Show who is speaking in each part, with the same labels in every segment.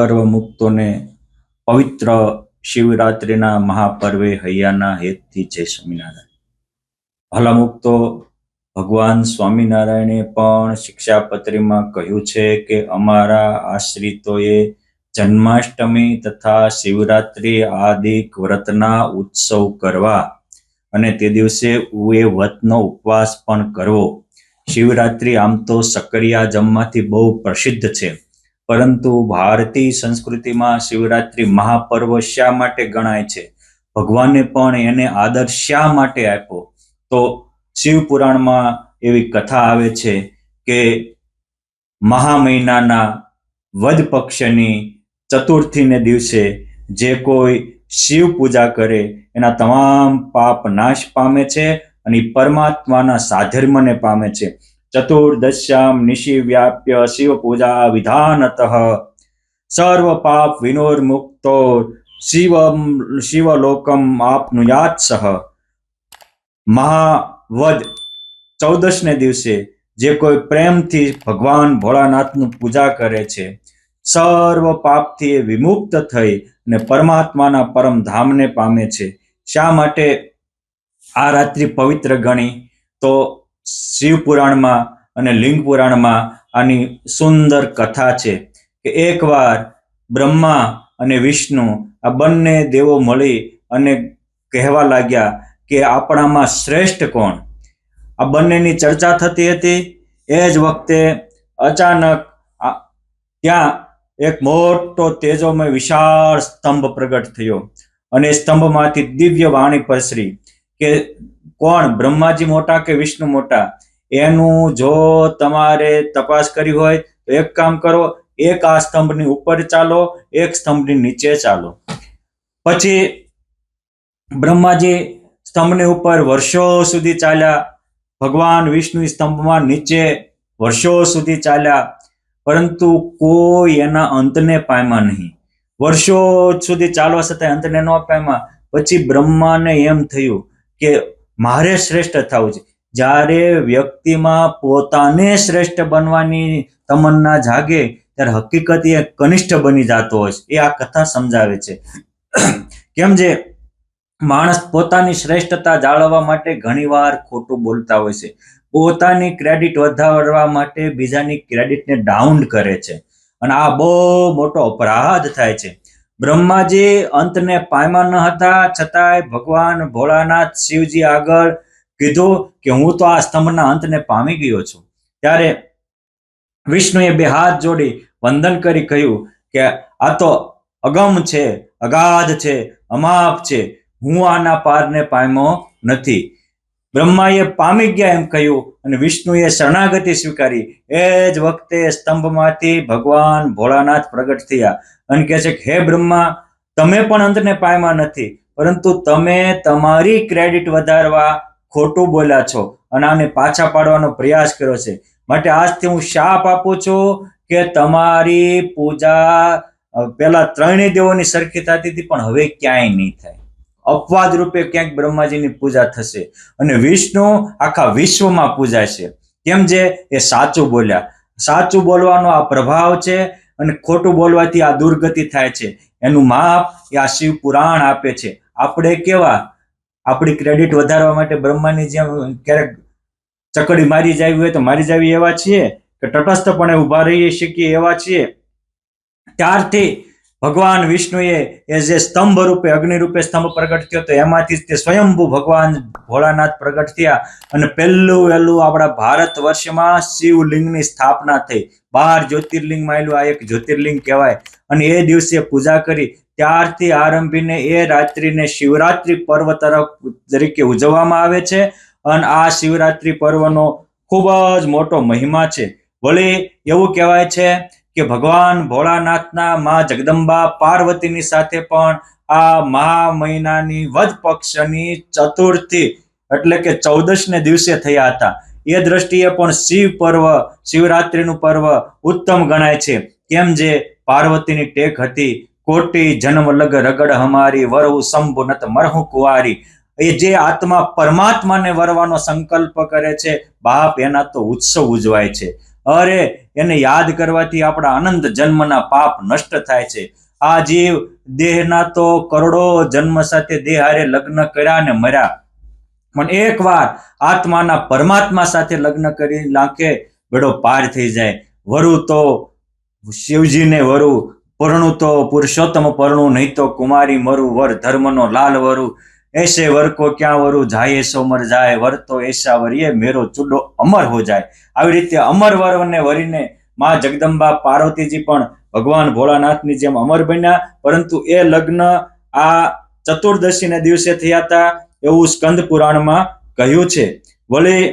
Speaker 1: સર્વ મુક્તોને પવિત્ર શિવરાત્રિના મહાપર્વે હૈયાના હેતથી જય સ્વામિનારાયણ. ભલા મુક્તો, ભગવાન સ્વામિનારાયણે પણ શિક્ષાપત્રીમાં કહ્યું છે કે અમારા આશ્રિતોએ જન્માષ્ટમી તથા શિવરાત્રિ આદિ વ્રતના ઉત્સવ કરવા અને તે દિવસે એ વ્રતનો ઉપવાસ પણ કરવો. શિવરાત્રિ આમ તો સક્કરિયા જમવાથી બહુ પ્રસિદ્ધ છે, પરંતુ ભારતીય સંસ્કૃતિમાં શિવરાત્રિ મહાપર્વ શા માટે ગણાય છે? ભગવાને પણ એને આદર શા માટે આપ્યો? તો શિવ પુરાણમાં એવી કથા આવે છે કે મહા મહિનાના વદ પક્ષની ચતુર્થીને દિવસે જે કોઈ શિવ પૂજા કરે એના તમામ પાપ નાશ પામે છે અને પરમાત્માના સાધર્મને પામે છે. ચતુર્દશ્યામ નિશિવ્યાપ્ય શિવ પૂજા વિધાનતઃ સર્વ પાપ વિનોર્મુક્તો શિવલોકમ આપનુયાત સહ. મહાવદ 14ને દિવસે જે કોઈ પ્રેમથી ભગવાન ભોળાનાથનું પૂજા કરે છે, સર્વ પાપથી વિમુક્ત થઈ અને પરમાત્માના પરમ ધામને પામે છે. શા માટે આ રાત્રિ પવિત્ર ગણી? તો શિવ પુરાણમાં અને લિંગ પુરાણમાં આની સુંદર કથા છે કે એકવાર બ્રહ્મા અને વિષ્ણુ આ બંને દેવો મળી અને કહેવા લાગ્યા કે આપણામાં શ્રેષ્ઠ કોણ? આ બંનેની ચર્ચા થતી હતી. એ જ વખતે અચાનક ત્યાં એક મોટો તેજોમય વિશાળ સ્તંભ પ્રગટ થયો અને સ્તંભમાંથી દિવ્ય વાણી પ્રસરી કે કોણ, બ્રહ્માજી મોટા કે વિષ્ણુ મોટા? એનું જો તમારે તપાસ કરી હોય તો એક કામ કરો, એક આ સ્તંભની ઉપર ચાલો, એક સ્તંભની નીચે ચાલો. પછી બ્રહ્માજી સ્તંભની ઉપર વર્ષો સુધી ચાલ્યા, ભગવાન વિષ્ણુ સ્તંભમાં નીચે વર્ષો સુધી ચાલ્યા, પરંતુ કોઈ એના અંતને પામ્યા નહીં. વર્ષો સુધી ચાલવા છતાં અંતને ન પામ્યા. પછી બ્રહ્માને એમ થયું કે મારે શ્રેષ્ઠ થવું છે. જ્યારે વ્યક્તિમાં પોતાને શ્રેષ્ઠ બનવાની તમન્ના જાગે ત્યારે હકીકત એ કનિષ્ઠ બની જતો હોય છે. એ આ કથા સમજાવે છે. કેમ જે માણસ પોતાની શ્રેષ્ઠતા જાળવવા માટે ઘણીવાર ખોટું બોલતા હોય છે, પોતાની ક્રેડિટ વધારવા માટે બીજાની ક્રેડિટને ડાઉન કરે છે, અને આ બહુ મોટો અપરાધ થાય છે. બ્રહ્માજી અંતને પામ્યા ન હતા, છતાંય ભગવાન ભોળાનાથ શિવજી આગળ કીધું કે હું તો આ સ્તંભના અંતને પામી ગયો છું. ત્યારે વિષ્ણુએ બે હાથ જોડી વંદન કરી કહ્યું કે આ તો અગમ છે, અગાધ છે, અમાપ છે, હું આના પારને પામ્યો નથી. બ્રહ્માએ પામી ગયા એમ કહ્યું અને વિષ્ણુએ શરણાગતિ સ્વીકારી. એ જ વખતે સ્તંભમાંથી ભગવાન ભોળાનાથ પ્રગટ થયા અને કહે છે કે હે બ્રહ્મા, તમે પણ અંતને પામ્યા નથી, પરંતુ તમે તમારી ક્રેડિટ વધારવા ખોટું બોલ્યા છો અને આને પાછા પાડવાનો પ્રયાસ કર્યો છે. માટે આજથી હું શાપ આપું છું કે તમારી પૂજા પેલા ત્રણેય દેવોની સરખી થતી હતી, પણ હવે ક્યાંય નહીં થાય. અપવાદ રૂપે ક્યાંક બ્રહ્માજીની પૂજા થશે અને વિષ્ણુ આખા વિશ્વમાં પૂજાય છે. કેમ જે એ સાચું બોલ્યા. સાચું બોલવાનો આ પ્રભાવ છે અને ખોટું બોલવાથી આ દુર્ગતિ થાય છે. એનું માપ એ આ શિવ પુરાણ આપે છે. આપણે કેવા આપણી ક્રેડિટ વધારવા માટે બ્રહ્માની જેમ ક્યારેક ચકડી મારી જાવી હોય તો મારી જાવી એવા છીએ કે તટસ્થપણે ઉભા રહી શકીએ એવા છીએ. ત્યારથી ભગવાન વિષ્ણુએ એ જે સ્તંભ રૂપે અગ્નિ રૂપે સ્તંભ પ્રગટ થયો તો એમાંથી તે સ્વયંભૂ ભગવાન ભોળાનાથ પ્રગટ થયા અને પહેલું આપણા ભારત વર્ષમાં શિવલિંગની સ્થાપના થઈ. 12 જ્યોતિર્લિંગમાં આવેલું આ એક જ્યોતિર્લિંગ કહેવાય અને એ દિવસે પૂજા કરી. ત્યારથી આરંભીને એ રાત્રિને શિવરાત્રિ પર્વ તરીકે ઉજવવામાં આવે છે અને આ શિવરાત્રિ પર્વનો ખૂબ જ મોટો મહિમા છે. વળી એવું કહેવાય છે કે ભગવાન ભોળાનાથના મા જગદંબા પાર્વતીની સાથે પણ આ મહા મહિનાની વદ પક્ષની ચતુર્થી એટલે કે 14ને દિવસે થયા હતા. એ દ્રષ્ટિએ પણ શિવરાત્રિનું પર્વ ઉત્તમ ગણાય છે. કેમ જે પાર્વતીની ટેક હતી, કોટી જન્મ લગ રગડ હમારી વરહુ શંભુ નત મરહુ કુંવારી. એ જે આત્મા પરમાત્માને વરવાનો સંકલ્પ કરે છે, બાપ એના તો ઉત્સવ ઉજવાય છે. અરે એને યાદ કરવાથી આપણા અનંત જન્મના પાપ નષ્ટ થાય છે. આ જીવ દેહના તો કરોડો જન્મ સાથે દેહ હારે લગ્ન કર્યા ને મર્યા, પણ એકવાર આત્માના પરમાત્મા સાથે લગ્ન કરી નાખે, બેડો પાર થઈ જાય. વરુ તો શિવજીને વરુ, પરણું તો પુરુષોત્તમ પરણું, નહીં તો કુમારી મરુ, વર ધર્મનો લાલ વરુ. ऐसे वर को क्या वरु, जाए सो मर जाए, वर तो ऐसा वरिये मेरो चूडो अमर हो जाए. આવી રીતે અમર વરને વરીને માં જગદંબા પાર્વતીજી પણ ભગવાન ભોળાનાથની જેમ અમર બન્યા. પરંતુ એ લગ્ન આ ચતુર્દશીના દિવસે થયા હતા એવું સ્કંદ પુરાણમાં કહ્યું છે. વળી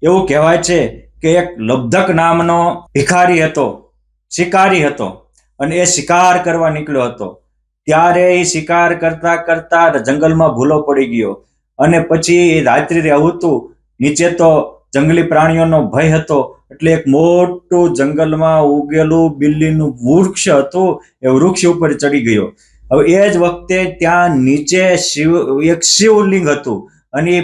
Speaker 1: એવું કહેવાય છે કે એક લબ્ધક નામનો ભિખારી હતો, શિકારી હતો, અને એ શિકાર કરવા નીકળ્યો હતો. ત્યારે એ શિકાર કરતા કરતા જંગલમાં ભૂલો પડી ગયો, અને પછી રાત્રિ રહેવું હતું. નીચે તો જંગલી પ્રાણીઓનો ભય હતો, એટલે એક મોટું જંગલમાં ઉગેલું બિલ્લીનું વૃક્ષ હતું, એ વૃક્ષ ઉપર ચડી ગયો. હવે એ જ વખતે ત્યાં નીચે એક શિવલિંગ હતું, અને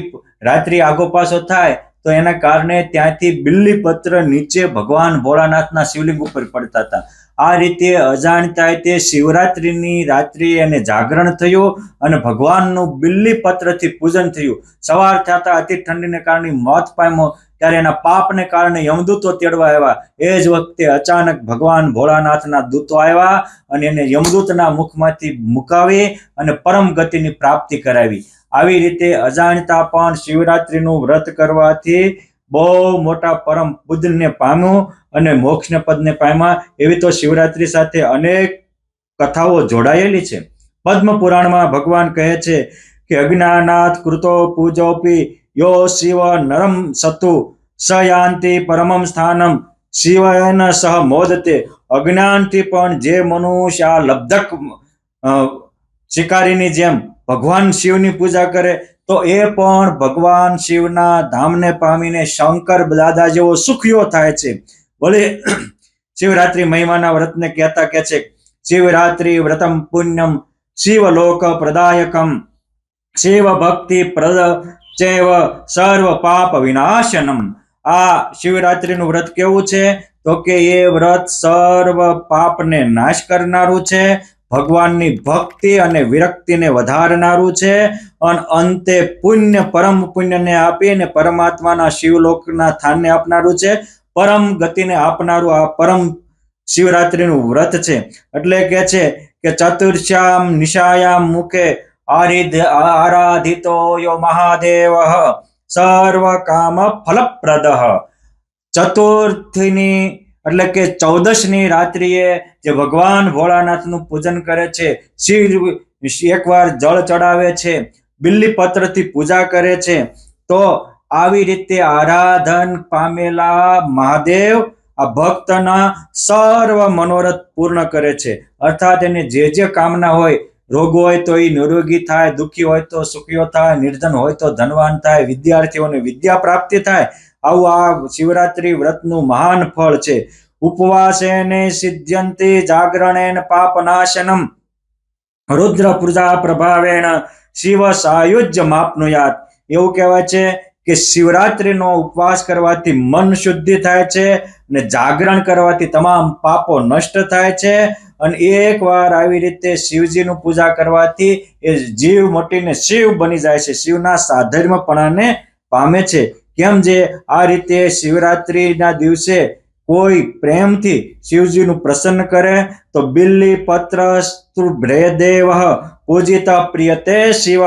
Speaker 1: રાત્રિ આગો પાછો થાય તો એના કારણે ત્યાંથી બિલ્લી પત્ર નીચે ભગવાન ભોળાનાથના શિવલિંગ ઉપર પડતા હતા. આ રીતે અજાણતા તે શિવરાત્રિની રાત્રિ એને જાગરણ થયું અને ભગવાનનું બિલ્લી પત્રથી પૂજન થયું. સવાર થતા અતિ ઠંડીને કારણે મોત પામ્યો. ત્યારે એના પાપને કારણે યમદૂતો તેડવા આવ્યા. એ જ વખતે અચાનક ભગવાન ભોળાનાથના દૂતો આવ્યા અને એને યમદૂતના મુખમાંથી મુકાવી અને પરમ ગતિની પ્રાપ્તિ કરાવી. આવી રીતે અજાણતા પણ શિવરાત્રિનું વ્રત કરવાથી બહુ મોટા પરમ પુજ્યને પામ્યું અને મોક્ષને પદને પામ્યા. એવી તો શિવરાત્રી સાથે અનેક કથાઓ જોડાયેલી છે. પદ્મ પુરાણમાં ભગવાન કહે છે કે અજ્ઞાનાત કૃતો પૂજોપી યો શિવ નરમ સતુ સયાંતિ પરમમ સ્થાનમ શિવન સહ મોદતે. અજ્ઞાનથી પણ જે મનુષ્ય આ લબ્ધક શિકારીની જેમ ભગવાન શિવની પૂજા કરે તો એ પણ ભગવાન શિવના ધામને પામીને શંકર દાદા જેવો સુખીઓ થાય છે. વળી શિવરાત્રી મહિમાના વ્રતને કહેતા કે છે શિવરાત્રિ વ્રતમ પુણ્યમ શિવલોક પ્રદાયકમ શિવ ભક્તિ પ્રદ ચૈવ સર્વ પાપ વિનાશનમ. આ શિવરાત્રીનું વ્રત કેવું છે તો કે એ વ્રત સર્વ પાપને નાશ કરનારું છે, ભગવાનની ભક્તિ અને વિરક્તિને વધારનારું છે, અને અંતે પુણ્ય પરમ પુણ્યને આપીને પરમાત્માના શિવલોકના સ્થાનને આપનારું છે, પરમ ગતિને આપનારું આ પરમ શિવરાત્રીનું વ્રત છે. એટલે કે છે કે ચતુર્શ્યામ નિશાયામ મુખે આરાધિતો યો મહાદેવ સર્વ કામ ફલપ્રદ. ચતુર્થીની એટલે કે 14ની રાત્રિએ જે ભગવાન ભોળાનાથનું પૂજન કરે છે, શિવ એકવાર જળ ચડાવે છે, બિલ્લી પત્રથી પૂજા કરે છે, તો આવી રીતે આરાધન પામેલા મહાદેવ આ ભક્તના સર્વ મનોરથ પૂર્ણ કરે છે. અર્થાત એને જે જે કામના હોય, રોગ હોય તો એ નિરોગી થાય, દુઃખી હોય તો સુખીઓ થાય, નિર્ધન હોય તો ધનવાન થાય, વિદ્યાર્થીઓને વિદ્યા પ્રાપ્તિ થાય. આવું આ શિવરાત્રી વ્રતનું મહાન ફળ છે. ઉપવાસેને સિદ્ધ્યંતિ જાગરણેન પાપનાશનમ રુદ્ર પૂજા પ્રભાવેણ શિવ સાયુજ્ય માપનુયાત. એવું કહેવાય છે કે શિવરાત્રીનો ઉપવાસ કરવાથી મન શુદ્ધિ થાય છે અને જાગરણ કરવાથી તમામ પાપો નષ્ટ થાય છે. અને એકવાર આવી રીતે શિવજીનું પૂજા કરવાથી એ જીવ મટીને શિવ બની જાય છે, શિવના સાધર્મપણાને પામે છે. કેમ જે આ રીતે શિવરાત્રીના દિવસે કોઈ પ્રેમથી શિવજીનું પ્રસન્ન કરે તો બિલ્લી પત્ર સ્તુભ્રેદેવ પૂજિત પ્રિયતે શિવ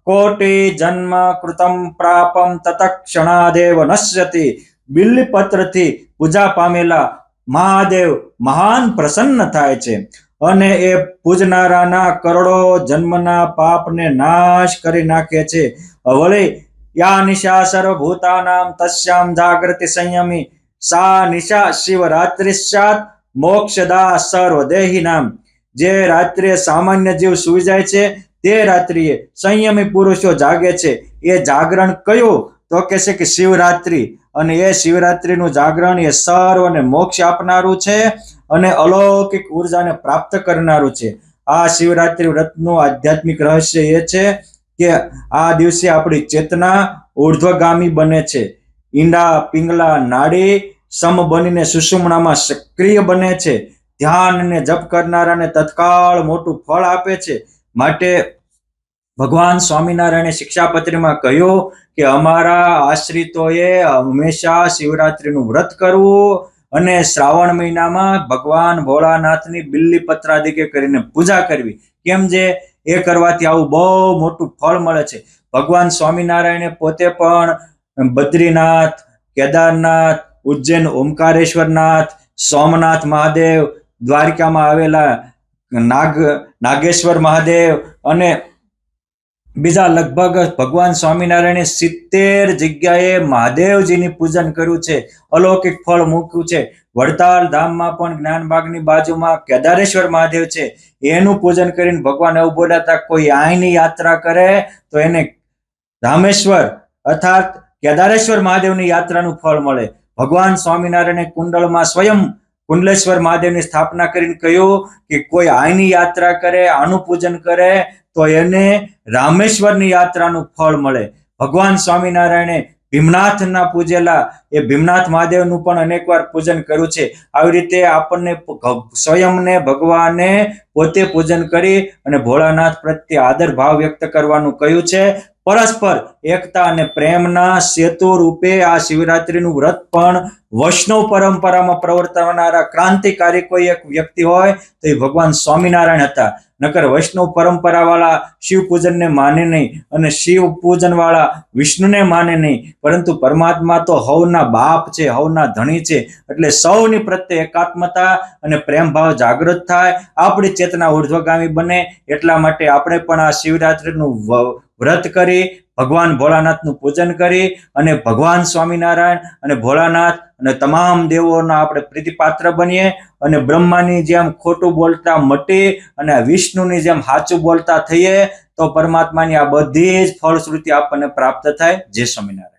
Speaker 1: કોટી જન્મ કૃતમ પ્રાપમ તત્ક્ષણાદેવ નશ્યતિ. બિલ્લી પત્રથી પૂજા પામેલા મહાદેવ મહાન પ્રસન્ન થાય છે અને એ પૂજનારાના કરોડો જન્મના પાપને નાશ કરી નાખે છે. વળી યા નિશા સર્વભૂતાનામ તસ્યામ જાગૃતિ સંયમી સા નિશા શિવરાત્રિસ્યાત મોક્ષદા સર્વદેહિનામ. જે રાત્રે સામાન્ય જીવ સૂઈ જાય છે તે રાત્રિએ સંયમી પુરુષો જાગે છે. એ જાગરણ કયું તો કે છે કે શિવરાત્રી, અને એ શિવરાત્રીનું જાગરણ એ સર્વને મોક્ષ આપનારું છે અને અલૌકિક ઉર્જાને પ્રાપ્ત કરનારું છે. આ શિવરાત્રી વ્રતનું આધ્યાત્મિક રહસ્ય એ છે કે આ દિવસે આપણી ચેતના ઉર્ધ્વગામી બને છે. ઈંડા પિંગલા નાડી સમ બનીને સુષુમ્ણામાં સક્રિય બને છે. ધ્યાન અને જપ કરનારાને તત્કાળ મોટું ફળ આપે છે. માટે ભગવાન સ્વામિનારાયણે શિક્ષાપત્રીમાં કહ્યું કે અમારા આશ્રિતોએ હંમેશા શિવરાત્રીનું વ્રત કરવું અને શ્રાવણ મહિનામાં ભગવાન ભોળાનાથની બિલ્લી પત્રાદિકે કરીને પૂજા કરવી. કેમ જે એ કરવાથી આવું બહુ મોટું ફળ મળે છે. ભગવાન સ્વામિનારાયણે પોતે પણ બદ્રીનાથ, કેદારનાથ, ઉજ્જૈન ઓમકારેશ્વરનાથ, સોમનાથ મહાદેવ, દ્વારિકામાં આવેલા નાગેશ્વર મહાદેવ અને બીજા લગભગ ભગવાન સ્વામિનારાયણે 70 જગ્યાએ મહાદેવજીની પૂજન કર્યું છે. અલૌકિક ફળ મૂક્યું છે. વડતાલ ધામમાં પણ જ્ઞાનબાગની બાજુમાં કેદારેશ્વર મહાદેવ છે. એનું પૂજન કરીને ભગવાન એવું બોલ્યા હતા, કોઈ અહીંની યાત્રા કરે તો એને રામેશ્વર અર્થાત કેદારેશ્વર મહાદેવની યાત્રાનું ફળ મળે. ભગવાન સ્વામિનારાયણે કુંડળમાં સ્વયં કુંડલેશ્વર મહાદેવની સ્થાપના કરીને કહ્યું કે કોઈ અહીંની યાત્રા કરે, આનું પૂજન કરે તો એને રામેશ્વરની યાત્રાનું ફળ મળે. ભગવાન સ્વામિનારાયણે ભીમનાથના પૂજેલા એ ભીમનાથ મહાદેવનું પણ અનેકવાર પૂજન કર્યું છે. આવી રીતે આપણને સ્વયંને ભગવાને પોતે પૂજન કરી અને ભોળાનાથ પ્રત્યે આદર ભાવ વ્યક્ત કરવાનું કહ્યું છે. પરસ્પર એકતા અને પ્રેમના સેતુ રૂપે આ શિવરાત્રીનું વ્રત પણ વૈષ્ણવ પરંપરામાં પ્રવર્તનારા ક્રાંતિકારી કોઈ એક વ્યક્તિ હોય તો એ ભગવાન સ્વામિનારાયણ હતા. નકર વૈષ્ણવ પરંપરા વાળા શિવ પૂજનને માને નહીં અને શિવ પૂજન વાળા વિષ્ણુને માને નહીં, પરંતુ પરમાત્મા તો હવના બાપ છે, હવના ધણી છે. એટલે સૌની પ્રત્યે એકાત્મતા અને પ્રેમ ભાવ જાગૃત થાય, આપણી ચેતના ઉર્ધ્વગામી બને. એટલા માટે આપણે પણ આ શિવરાત્રીનું વ્રત કરી ભગવાન ભોળાનાથનું પૂજન કરી અને ભગવાન સ્વામિનારાયણ અને ભોળાનાથ અને તમામ દેવોના આપણે પ્રીતિપાત્ર બનીએ અને બ્રહ્માની જેમ ખોટું બોલતા મટી અને વિષ્ણુની જેમ સાચું બોલતા થઈએ તો પરમાત્માની આ બધી જ ફળશ્રુતિ આપણને પ્રાપ્ત થાય. જય સ્વામિનારાયણ.